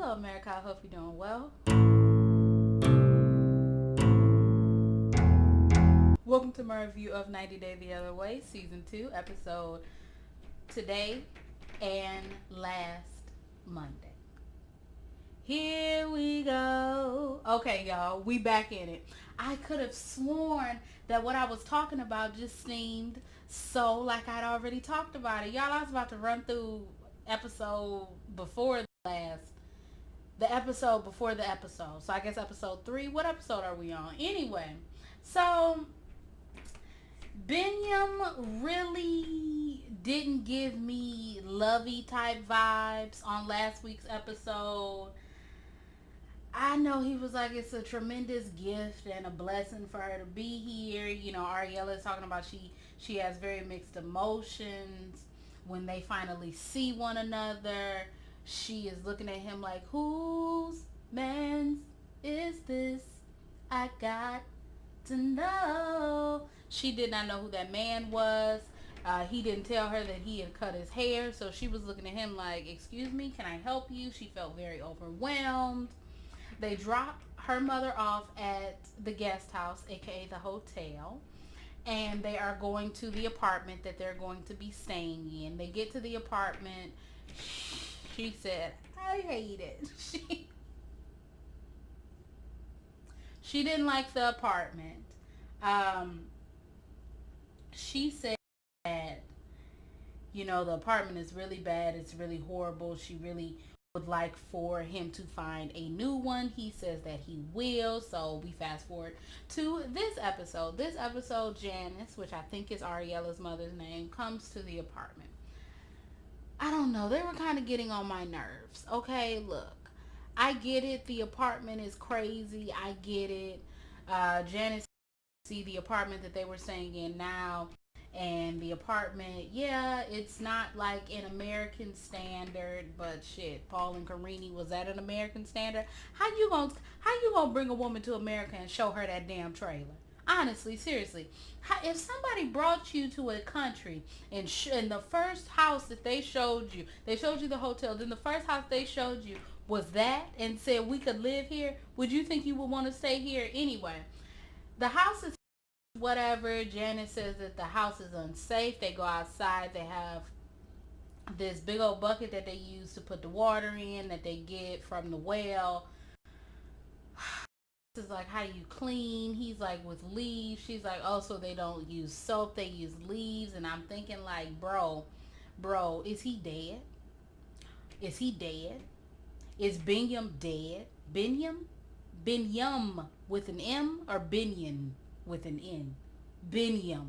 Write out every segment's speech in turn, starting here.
Hello, America. I hope you're doing well. Welcome to my review of 90 Day the Other Way, Season 2, episode today and last Monday. Here we go. Okay, y'all, we back in it. I could have sworn that what I was talking about just seemed so like I'd already talked about it. Y'all, I was about to run through episode before the episode before the episode. So I guess episode 3. What episode are we on? Anyway, so Binyam really didn't give me lovey type vibes on last week's episode. I know he was like, it's a tremendous gift and a blessing for her to be here. You know, Ariella is talking about she has very mixed emotions when they finally see one another. She is looking at him like, whose man is this? I got to know. She did not know who that man was. He didn't tell her that he had cut his hair, so she was looking at him like, excuse me, can I help you? She felt very overwhelmed. They dropped her mother off at the guest house, aka the hotel, and they are going to the apartment that they're going to be staying in. They get to the apartment. She said, I hate it. She didn't like the apartment. She said that, you know, the apartment is really bad. It's really horrible. She really would like for him to find a new one. He says that he will. So we fast forward to this episode. This episode, Janice, which I think is Ariella's mother's name, comes to the apartment. I don't know. They were kind of getting on my nerves. Okay, look. I get it. The apartment is crazy. I get it. Janice see the apartment that they were staying in now, and the apartment, yeah, it's not like an American standard, but shit, Paul and Karini, was that an American standard? How you gonna bring a woman to America and show her that damn trailer? Honestly, seriously, if somebody brought you to a country and the first house that they showed you the hotel, then the first house they showed you was that and said we could live here, would you think you would want to stay here anyway? The house is whatever. Janice says that the house is unsafe. They go outside. They have this big old bucket that they use to put the water in that they get from the well. This is like, how do you clean? He's like, with leaves. She's like, oh, so they don't use soap, they use leaves. And I'm thinking like, bro, is he dead? Is he dead? Is Binyam dead? Binyam with an M or Binyan with an N? Binyam.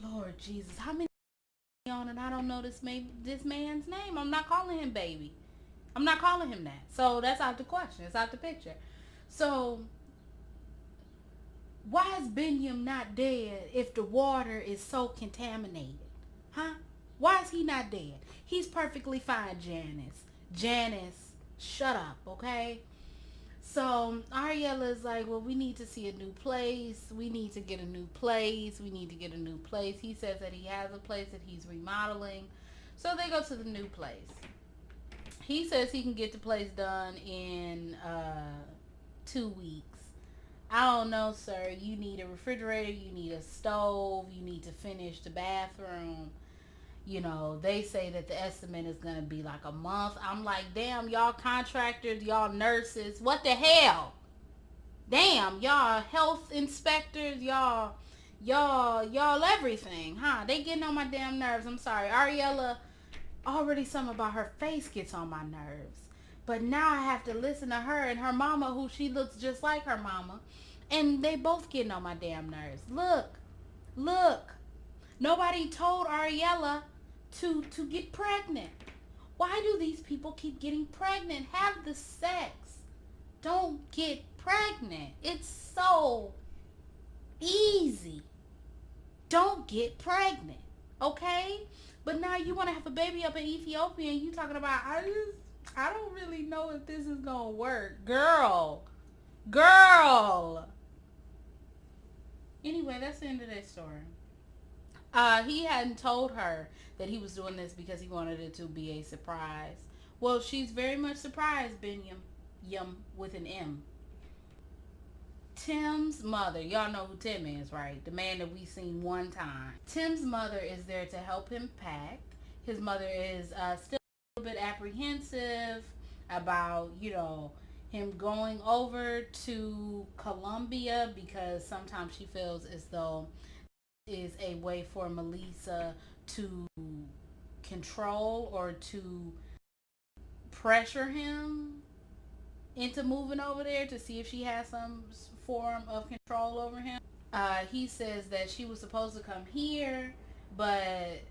Lord Jesus, how many on and I don't know this man's name. I'm not calling him baby. I'm not calling him that. So that's out the question. It's out the picture. So why is Binyam not dead if the water is so contaminated? Huh? Why is he not dead? He's perfectly fine, Janice. Janice, shut up, okay? So Ariella is like, well, we need to see a new place. We need to get a new place. We need to get a new place. He says that he has a place that he's remodeling. So they go to the new place. He says he can get the place done in 2 weeks. I don't know, sir. You need a refrigerator. You need a stove. You need to finish the bathroom. You know, they say that the estimate is going to be like a month. I'm like, damn, y'all contractors, y'all nurses, what the hell? Damn, y'all health inspectors, y'all everything, huh? They getting on my damn nerves. I'm sorry. Ariella, already something about her face gets on my nerves. But now I have to listen to her and her mama, who she looks just like her mama. And they both getting on my damn nerves. Look. Nobody told Ariella to get pregnant. Why do these people keep getting pregnant? Have the sex. Don't get pregnant. It's so easy. Don't get pregnant. Okay? But now you want to have a baby up in Ethiopia and you talking about, I don't really know if this is going to work. Girl. Anyway, that's the end of that story. He hadn't told her that he was doing this because he wanted it to be a surprise. Well, she's very much surprised, Binyam, Yum with an M. Tim's mother, y'all know who Tim is, right? The man that we seen one time. Tim's mother is there to help him pack. His mother is still a little bit apprehensive about, him going over to Colombia because sometimes she feels as though is a way for Melissa to control or to pressure him into moving over there to see if she has some form of control over him. He says that she was supposed to come here, but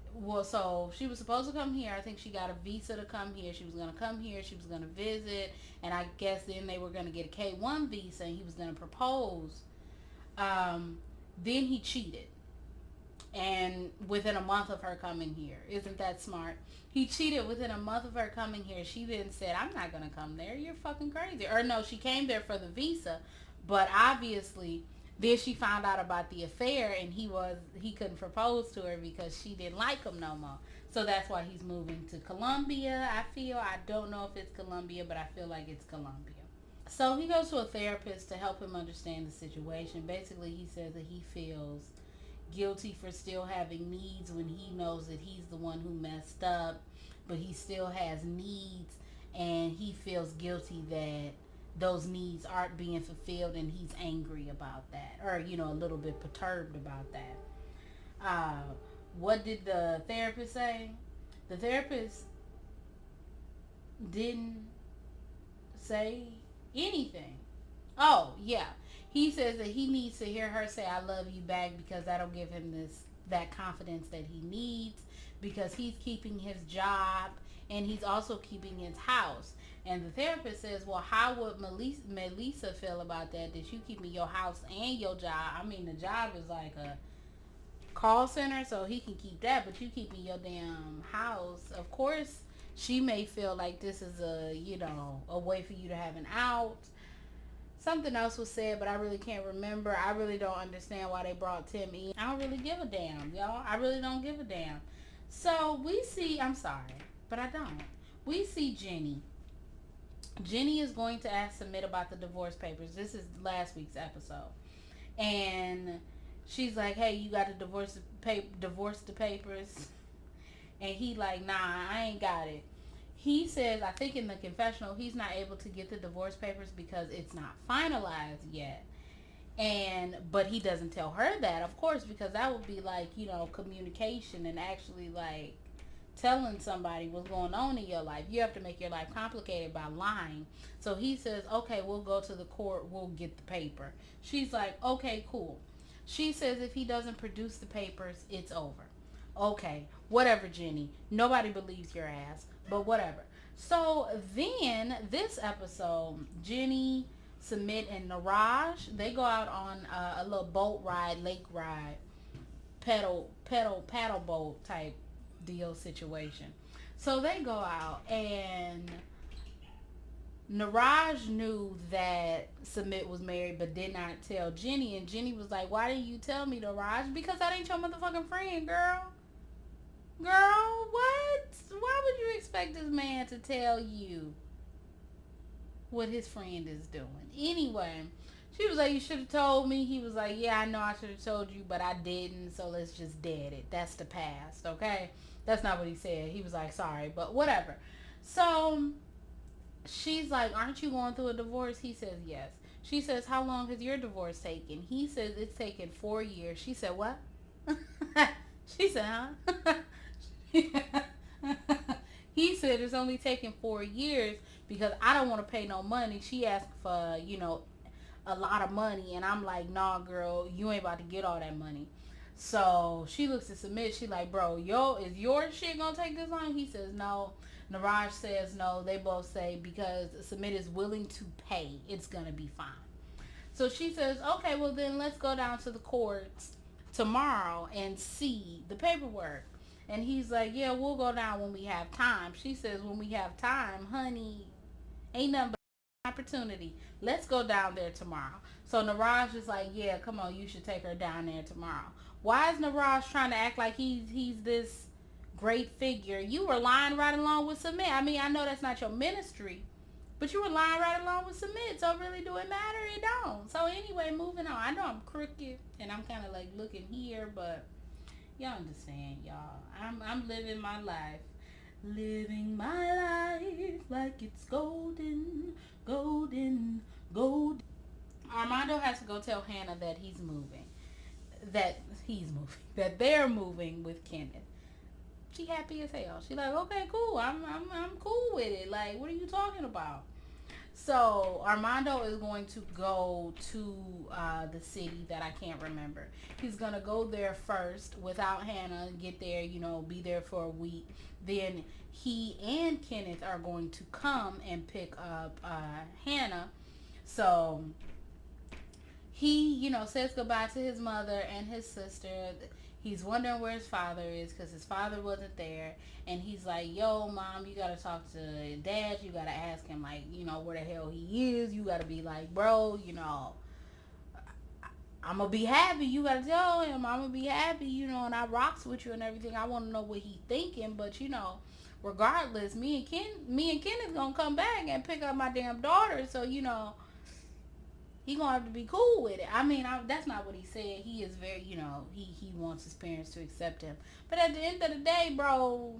so she was supposed to come here. I think she got a visa to come here. She was gonna come here. She was gonna visit, and I guess then they were gonna get a K-1 visa, and he was gonna propose. Then he cheated, and within a month of her coming here, isn't that smart? He cheated within a month of her coming here. She then said, "I'm not gonna come there. You're fucking crazy." Or no, she came there for the visa, but obviously then she found out about the affair, and he couldn't propose to her because she didn't like him no more. So that's why he's moving to Colombia. I don't know if it's Colombia, but I feel like it's Colombia. So he goes to a therapist to help him understand the situation. Basically, he says that he feels guilty for still having needs when he knows that he's the one who messed up, but he still has needs, and he feels guilty that those needs aren't being fulfilled, and he's angry about that, or a little bit perturbed about that. What did the therapist say? The therapist didn't say anything. Oh yeah, he says that he needs to hear her say "I love you" back because that'll give him that confidence that he needs, because he's keeping his job and he's also keeping his house. And the therapist says, well, how would Melissa feel about that? That you keeping your house and your job? I mean, the job is like a call center, so he can keep that, but you keeping your damn house. Of course, she may feel like this is a way for you to have an out. Something else was said, but I really can't remember. I really don't understand why they brought Tim in. I don't really give a damn, y'all. I really don't give a damn. So we see, I'm sorry, but I don't. We see Jenny. Jenny is going to ask Submit about the divorce papers. This is last week's episode. And she's like, hey, you got to divorce the papers? And he like, nah, I ain't got it. He says, I think in the confessional, he's not able to get the divorce papers because it's not finalized yet. But he doesn't tell her that, of course, because that would be like, communication and actually like telling somebody what's going on in your life. You have to make your life complicated by lying. So he says, okay, we'll go to the court. We'll get the paper. She's like, okay, cool. She says if he doesn't produce the papers, it's over. Okay, whatever, Jenny. Nobody believes your ass, but whatever. So then this episode, Jenny, Submit, and Niraj, they go out on a little boat ride, lake ride, paddle boat type deal situation. So they go out, and Niraj knew that Submit was married but did not tell Jenny, and Jenny was like, why didn't you tell me, Niraj? Because that ain't your motherfucking friend, girl. Girl, what? Why would you expect this man to tell you what his friend is doing? Anyway, she was like, you should have told me. He was like, yeah, I know I should have told you, but I didn't, so let's just dead it. That's the past, okay? That's not what he said. He was like, sorry, but whatever. So she's like, aren't you going through a divorce? He says, yes. She says, how long has your divorce taken? He says, it's taken 4 years. She said, what? She said, huh? He said, it's only taken 4 years because I don't want to pay no money. She asked for, a lot of money. And I'm like, nah, girl, you ain't about to get all that money. So she looks at Submit. She like, bro, is your shit going to take this long? He says, no. Niraj says no. They both say because Submit is willing to pay, it's going to be fine. So she says, okay, well then let's go down to the courts tomorrow and see the paperwork. And he's like, yeah, we'll go down when we have time. She says, when we have time, honey, ain't nothing but opportunity. Let's go down there tomorrow. So Niraj is like, yeah, come on, you should take her down there tomorrow. Why is Niraj trying to act like he's this great figure. You were lying right along with Submit. I mean, I know that's not your ministry, but you were lying right along with Submit. So really, do it matter? It don't. So anyway, moving on. I know I'm crooked and I'm kind of like looking here, but y'all understand, y'all. I'm living my life. Living my life like it's golden, golden, golden. Armando has to go tell Hannah that he's moving. That they're moving with Kenneth. She happy as hell. She like, okay, cool. I'm cool with it. Like, what are you talking about? So Armando is going to go to the city that I can't remember. He's gonna go there first without Hannah. Get there, be there for a week. Then he and Kenneth are going to come and pick up Hannah. So he, says goodbye to his mother and his sister. He's wondering where his father is because his father wasn't there. And he's like, yo, Mom, you got to talk to Dad. You got to ask him, like, where the hell he is. You got to be like, bro, I'm going to be happy. You got to tell him I'm going to be happy, and I rocks with you and everything. I want to know what he thinking. But, regardless, me and Kenneth going to come back and pick up my damn daughter. So, he gonna have to be cool with it. I mean, that's not what he said. He is very, he wants his parents to accept him. But at the end of the day, bro,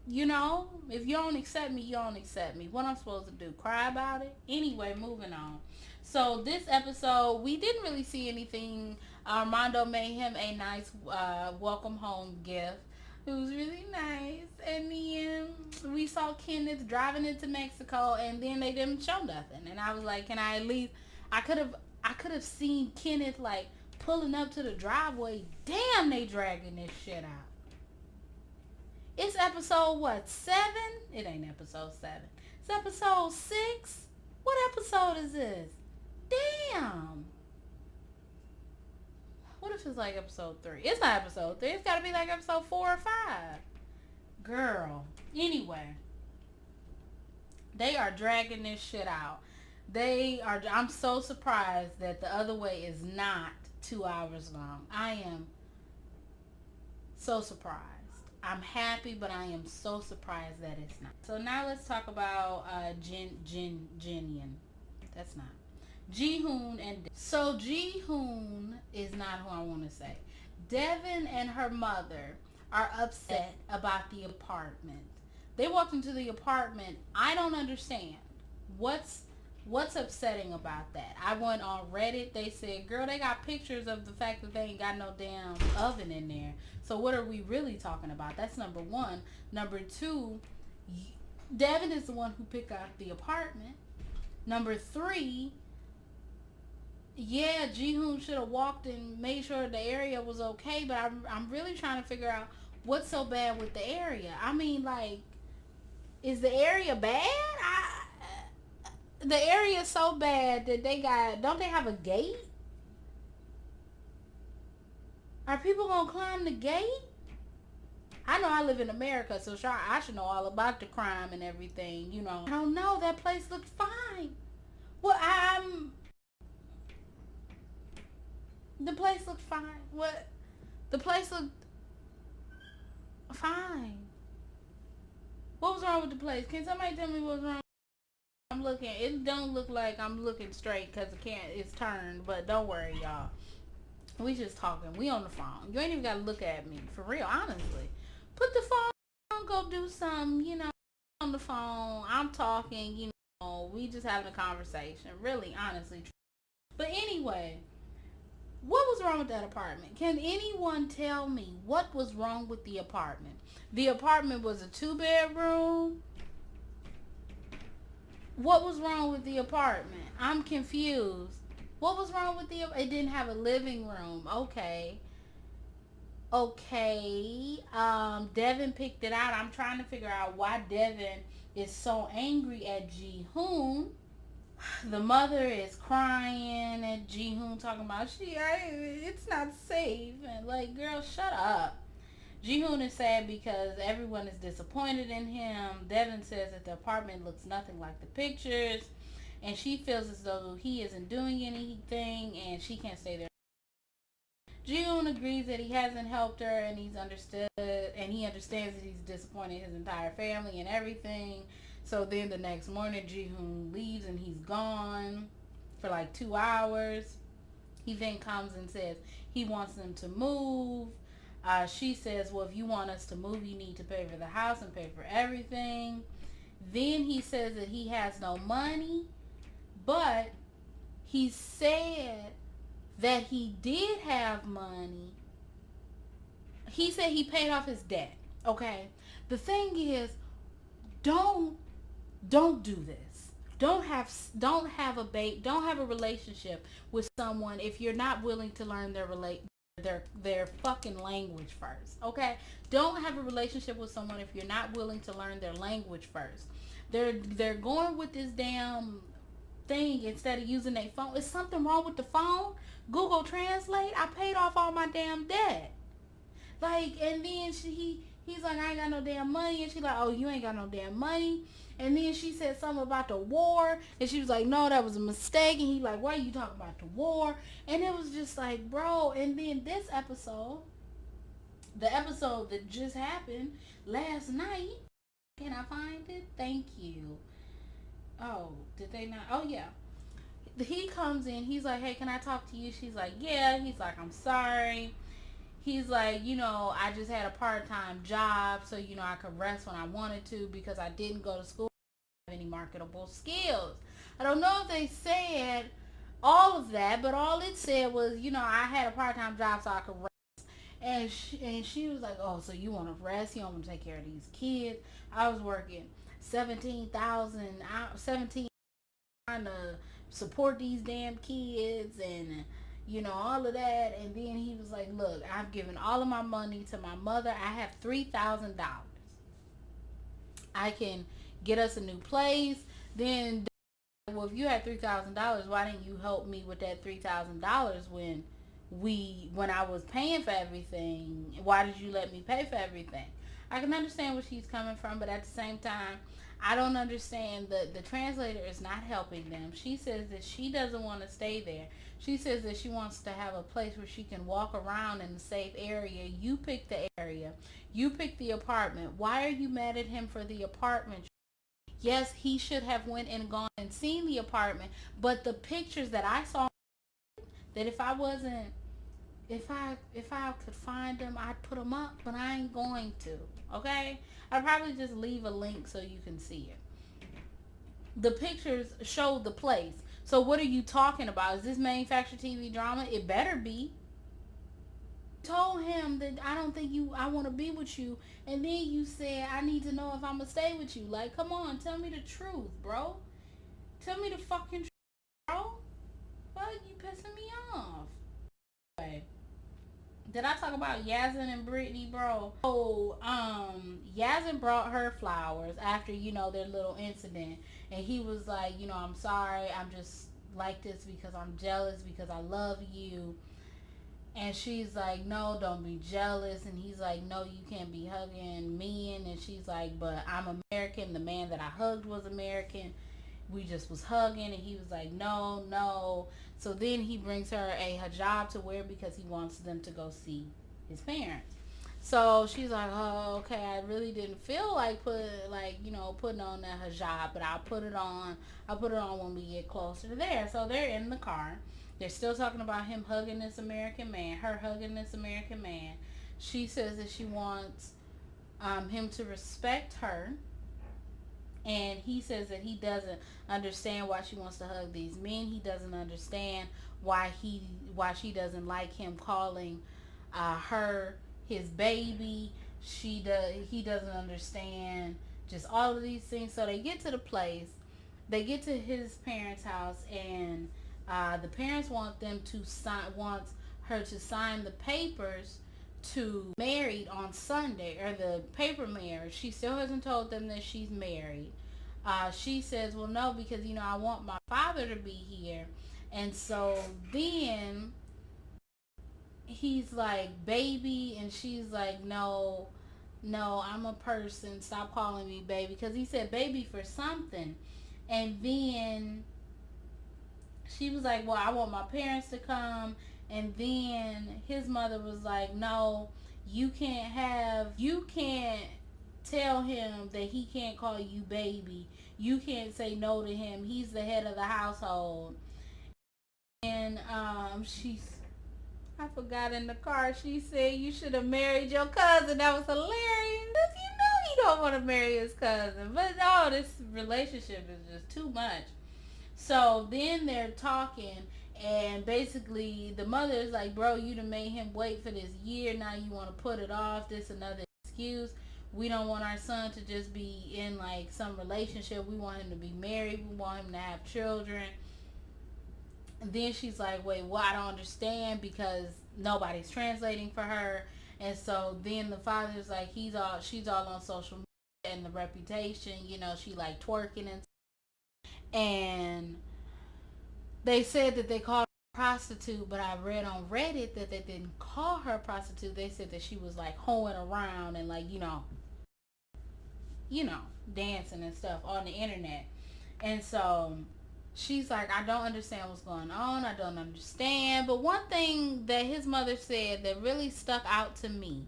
if you don't accept me, you don't accept me. What I'm supposed to do? Cry about it? Anyway, moving on. So this episode, we didn't really see anything. Armando made him a nice welcome home gift. It was really nice. And then we saw Kenneth driving into Mexico, and then they didn't show nothing. And I was like, can I at least? I could have seen Kenneth like pulling up to the driveway. Damn, they dragging this shit out. It's episode 7? It ain't episode 7. It's episode 6. What episode is this? Damn. What if it's like episode 3? It's not episode 3. It's got to be like episode 4 or 5. Girl. Anyway. They are dragging this shit out. I'm so surprised that the other way is not 2 hours long. I am so surprised. I'm happy, but I am so surprised that it's not. So now let's talk about Jinian. That's not. Ji-hoon and so Ji-hoon is not who I want to say. Devin and her mother are upset about the apartment. They walked into the apartment. I don't understand. What's upsetting about that? I went on Reddit. They said, girl, they got pictures of the fact that they ain't got no damn oven in there. So what are we really talking about? That's number one. Number two, Devin is the one who picked out the apartment. Number three, yeah, Ji-hoon should have walked and made sure the area was okay, but I'm really trying to figure out what's so bad with the area. I mean, like, is the area bad? The area is so bad that don't they have a gate? Are people gonna climb the gate? I know I live in America, so sure, I should know all about the crime and everything, I don't know, that place looked fine. Well, the place looked fine. What? The place looked fine. What was wrong with the place? Can somebody tell me what's wrong? I'm looking. It don't look like I'm looking straight because it's turned. But don't worry, y'all. We just talking. We on the phone. You ain't even got to look at me. For real, honestly. Put the phone on. Go do something, on the phone. I'm talking, we just having a conversation. Really, honestly. But anyway. What was wrong with that apartment? Can anyone tell me what was wrong with the apartment? The apartment was a 2-bedroom. What was wrong with the apartment? I'm confused. What was wrong with it didn't have a living room. Okay. Devin picked it out. I'm trying to figure out why Devin is so angry at Ji-hoon. The mother is crying at Ji-hoon, talking about it's not safe, and like, girl, shut up. Ji-hoon is sad because everyone is disappointed in him. Devin says that the apartment looks nothing like the pictures, and she feels as though he isn't doing anything, and she can't stay there. Ji-hoon agrees that he hasn't helped her, and he's understood, and and he understands that he's disappointed his entire family and everything. So then the next morning, Ji-hoon leaves and he's gone for like 2 hours. He then comes and says he wants them to move. She says, well, if you want us to move, you need to pay for the house and pay for everything. Then he says that he has no money, but he said that he did have money. He said he paid off his debt. Okay. The thing is, don't do this. Don't have a relationship with someone if you're not willing to learn their fucking language first. Okay? Don't have a relationship with someone if you're not willing to learn their language first. They're going with this damn thing instead of using their phone. Is something wrong with the phone? Google Translate. I paid off all my damn debt. Like, and then he's like, I ain't got no damn money. And she's like, oh, you ain't got no damn money. And then she said something about the war. And she was like, no, that was a mistake. And he like, why are you talking about the war? And it was just like, bro. And then this episode, the episode that just happened last night. Can I find it? Thank you. Oh, did they not? Oh, yeah. He comes in. He's like, hey, can I talk to you? She's like, yeah. He's like, I'm sorry. He's like, I just had a part-time job so, I could rest when I wanted to because I didn't go to school. I have any marketable skills. I don't know if they said all of that, but all it said was, I had a part-time job so I could rest. And she was like, oh, so you want to rest? You don't want to take care of these kids? I was working 17 trying to support these damn kids and all of that. And then he was like, look, I've given all of my money to my mother. I have $3,000. I can get us a new place. Then, well, if you had $3,000, why didn't you help me with that $3,000 when I was paying for everything? Why did you let me pay for everything? I can understand where she's coming from, but at the same time, I don't understand. The translator is not helping them. She says that she doesn't want to stay there. She says that she wants to have a place where she can walk around in a safe area. You pick the area. You pick the apartment. Why are you mad at him for the apartment? Yes, he should have went and gone and seen the apartment, but the pictures that I saw, that if I could find them, I'd put them up, but I ain't going to. Okay? I'll probably just leave a link so you can see it. The pictures show the place. So what are you talking about? Is this manufactured TV drama? It better be. Told him that I don't think I want to be with you. And then you said, I need to know if I'm going to stay with you. Like, come on, tell me the truth, bro. Tell me the fucking truth, bro. Fuck, you pissing me off. Anyway. Did I talk about Yazin and Brittany, bro? Oh, Yazin brought her flowers after, their little incident. And he was like, I'm sorry. I'm just like this because I'm jealous because I love you. And she's like, no, don't be jealous. And he's like, no, you can't be hugging men. And she's like, but I'm American. The man that I hugged was American. We just was hugging. And he was like, no. So then he brings her a hijab to wear because he wants them to go see his parents. So she's like, oh, okay, I really didn't feel like putting on that hijab, but I'll put it on. I'll put it on when we get closer to there. So they're in the car. They're still talking about him hugging this American man, her hugging this American man. She says that she wants him to respect her. And he says that he doesn't understand why she wants to hug these men. He doesn't understand why she doesn't like him calling her his baby. He doesn't understand just all of these things. So they get to the place. They get to his parents' house, and the parents want her to sign the papers to married on Sunday, or the paper marriage. She still hasn't told them that she's married. She says, well, no, because, I want my father to be here. And so then he's like, baby, and she's like, no, I'm a person. Stop calling me baby. Because he said baby for something. And then she was like, well, I want my parents to come. And then his mother was like, no, You can't tell him that he can't call you baby. You can't say no to him. He's the head of the household. And I forgot in the car, she said you should have married your cousin. That was hilarious. You know he don't want to marry his cousin. But oh, this relationship is just too much. So then they're talking, and basically the mother is like, bro, you done made him wait for this year. Now you want to put it off. This another excuse. We don't want our son to just be in like some relationship. We want him to be married. We want him to have children. And then she's like, wait, well, I don't understand because nobody's translating for her. And so then the father's like, she's all on social media and the reputation, she like twerking and they said that they called her prostitute, but I read on Reddit that they didn't call her prostitute. They said that she was like hoeing around and like, dancing and stuff on the internet. And so she's like, I don't understand what's going on. I don't understand. But one thing that his mother said that really stuck out to me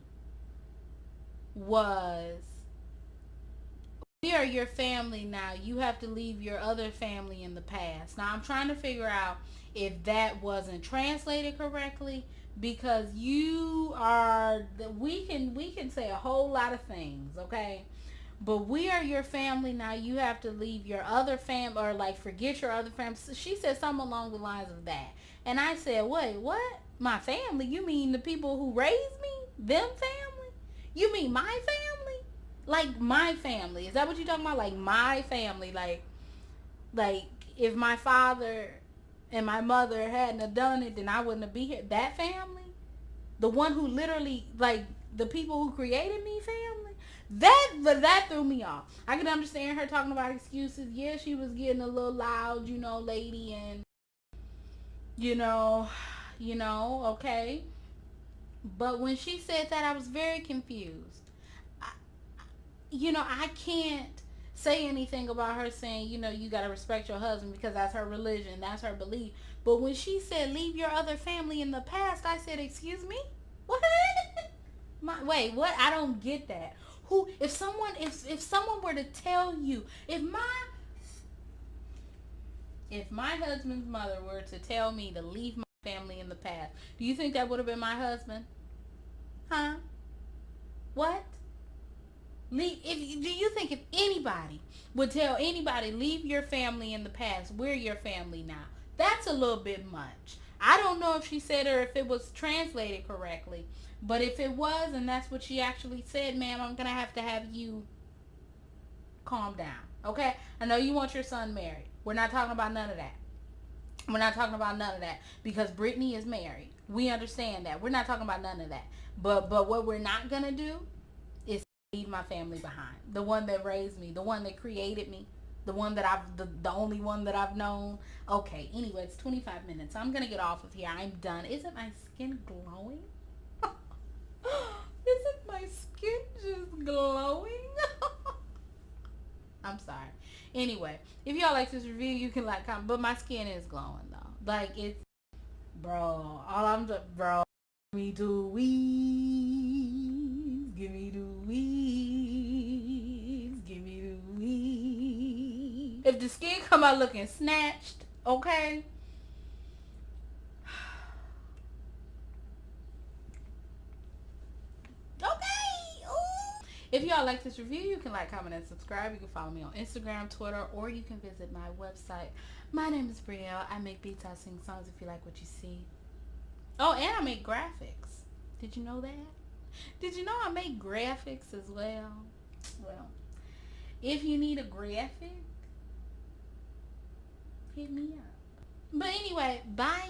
was, we are your family now. You have to leave your other family in the past. Now, I'm trying to figure out if that wasn't translated correctly, because we can say a whole lot of things, okay? But we are your family now. You have to leave your other family, or like forget your other family. So she said something along the lines of that. And I said, wait, what? My family? You mean the people who raised me? Them family? You mean my family? Like my family? Is that what you're talking about? Like my family? Like if my father and my mother hadn't have done it, then I wouldn't have been here. That family? The one who literally, like, the people who created me family? That threw me off. I could understand her talking about excuses. Yeah, she was getting a little loud, lady, and okay. But when she said that, I was very confused. I can't say anything about her saying, you got to respect your husband because that's her religion, that's her belief. But when she said, leave your other family in the past, I said, excuse me? What? Wait, what? I don't get that. If someone were to tell you, if my husband's mother were to tell me to leave my family in the past, do you think that would have been my husband? Huh? What? Do you think if anybody would tell anybody, leave your family in the past, we're your family now? That's a little bit much. I don't know if she said or if it was translated correctly. But if it was, and that's what she actually said, ma'am, I'm going to have you calm down. Okay? I know you want your son married. We're not talking about none of that. We're not talking about none of that. Because Brittany is married. We understand that. We're not talking about none of that. But what we're not going to do is leave my family behind. The one that raised me. The one that created me. The one that the only one that I've known. Okay, anyway, it's 25 minutes. I'm going to get off of here. I'm done. Isn't my skin glowing? Isn't my skin just glowing? I'm sorry. Anyway, if y'all like this review, you can like, comment. But my skin is glowing though. Like it's, bro. All I'm just, bro. Give me 2 weeks. Give me 2 weeks. Give me 2 weeks. If the skin come out looking snatched, okay. If y'all like this review, you can like, comment, and subscribe. You can follow me on Instagram, Twitter, or you can visit my website. My name is Brielle. I make beats, I sing songs if you like what you see. Oh, and I make graphics. Did you know that? Did you know I make graphics as well? Well, if you need a graphic, hit me up. But anyway, bye.